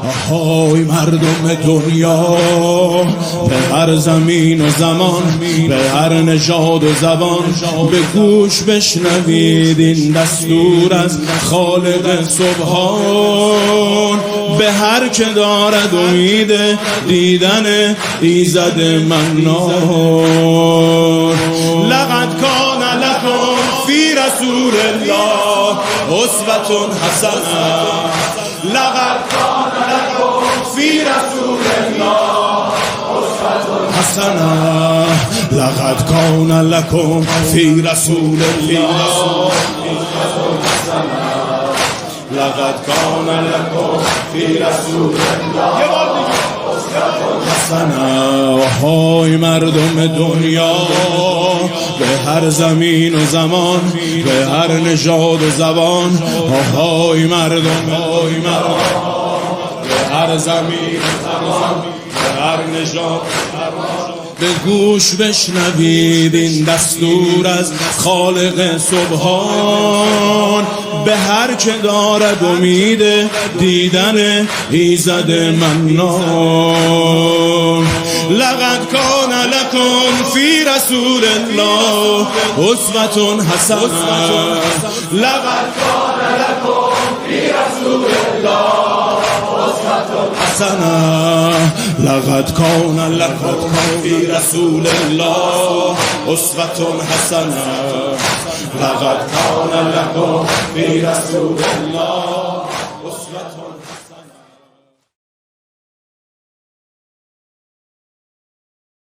آهای مردم دنیا، به هر زمین و زمان، به هر نژاد و زبان، به گوش بشنوید این دستور از خالق سبحان. به هر که دارد امید دیدن ایزد منان. لقد کان لکم فی رسول الله اسوة حسنة. لقد کان لکم فی رسول الله اسوة حسنة. لقد کان لکم فی رسول الله لقد کان لکم فی رسول الله حسنة. های مردم دنیا، به هر زمین و زمان، به هر نژاد و زبان. های مردم، به هر زمین و زمان، به هر نژاد، به گوش بشنوید این دستور از خالق سبحان. به هر که دارد امید دیدن ایزد منان. لقد کان لکم فی رسول الله اسوة حسنة. لقد کان لکم فی رسول الله حسنة. لقد کان لکم فی رسول الله اسوة حسنة. لقد کان لکم فی رسول الله اسوة